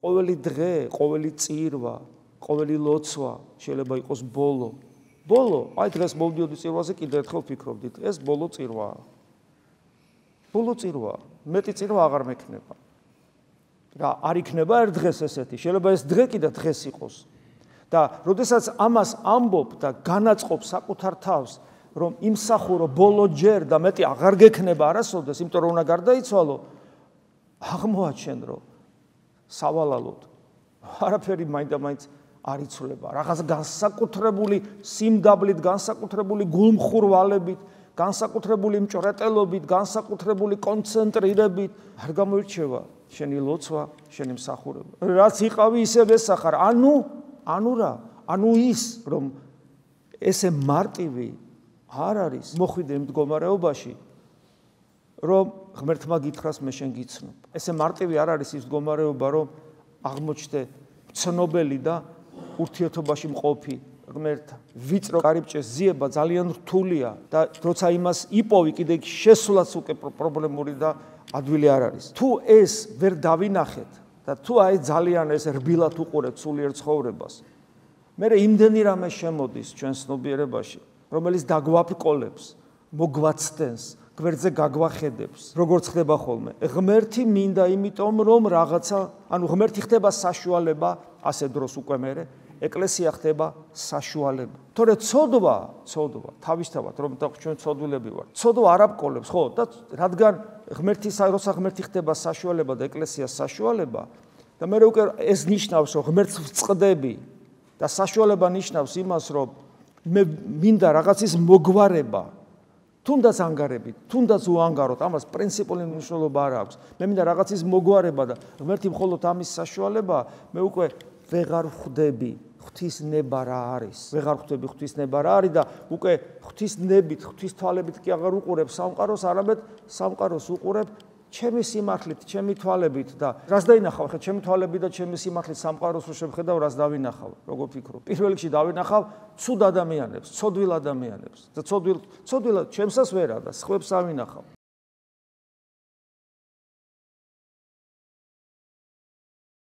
ყოველი დღე, ყოველი წირვა, ყოველი ლოცვა შეიძლება იყოს ბოლო. ბოლო, აი დღეს მოვდიოდი წირვაზე, კიდევ ერთხელ ვფიქრობდი, ეს ბოლო წირვაა. ბოლო წირვაა, მეტი წირვა აღარ მექნება. რა არ იქნება ერთ დღეს ესეთი, შეიძლება ეს დღე კიდევ დღეს იყოს. და როდესაც ამას ამბობ და განაწყობ საკუთარ თავს, რომ იმსახურო ბოლო ჯერ და მეტი აღარ გექნება არასოდეს, იმიტომ რომ უნდა გარდაიცვალო, აღმოაჩენ რომ სავალალოდ არაფერი მაინდა-მაინც არ იცვლება. რაღაც განსაკუთრებული სიმდაბლით, განსაკუთრებული გულმხურვალებით, განსაკუთრებული მჭრეტელობით, განსაკუთრებული კონცენტრირებით არ გამოირჩევა შენი ლოცვა, შენი მსახურება. რაც იყავი ისევ ესახარ, ანუ ის რომ ესე მარტივი არ არის მოხვიდე იმ მდგომარეობაში, რომ ღმერთმა გითხრას მე შენ გიცნობ. ესე მარტივი არ არის ის მდგომარეობა, რომ აღმოჩნდე ცნობელი და ურთიერთობაში მყოფი ღმერთთან. ვიწრო კარიბჭეს ზიება ძალიან რთულია და როცა იმას იპოვი, კიდე შესვლაც უკვე პრობლემური და ადვილი არ არის. თუ ეს ვერ დავინახეთ და თუ აი ძალიან ეს რბილად უყურებთ სულიერ ცხოვრებას, მერე იმდენი რამე შემოდის ჩვენ ცნობიერებაში, რომელიც დაგვაფრკოლებს, მოგვაცდენს, გვერდზე გაგვახედებს, როგორც ხდება ხოლმე. ღმერთი მინდა იმიტომ, რომ რაღაცა, ანუ ღმერთი ხდება საშუალება, ასე დროს უკვე მერე ეკლესია ხდება საშუალება. თორე ცოდვა, თავისთავად, რომ ჩვენ ცოდვილები ვართ. ცოდვა არ აბკოლებს, ხო? და რადგან როცა ღმერთი ხდება საშუალება და ეკლესია საშუალება, და მე უკვე ეს ნიშნავს, რომ ღმერთს ვწყდები და საშუალება ნიშნავს იმას, რომ მე მინდა რაღაცის მოგვარება, თუნდაც ანგარებით, თუნდაც უანგაროთ, ამას პრინციპული მნიშვნელობა არ აქვს. მე მინდა რაღაცის მოგვარება და ღმერთი მხოლოდ ამის საშუალებაა, მე უკვე ვეღარ ხვდები ღვთისნება რა არის. ვეღარ ხვდები ღვთისნება რა არის და უკვე ღვთისნებით, ღვთისთვალებით კი აღარ უყურებ სამყაროს, არამედ სამყაროს უყურებ ჩემი სიმართლით, ჩემი თვალებით და რას დაინახავ ხა ჩემი თვალებით და ჩემი სიმართლით სამყაროს რო შევხედავ, რას დავინახავ, როგორ ფიქრობ? პირველ რიგში დავინახავ ცუდ ადამიანებს, ცოდვილ ადამიანებს და ცოდვილად ჩემსაც ვერა და სხვებს ავინახავ.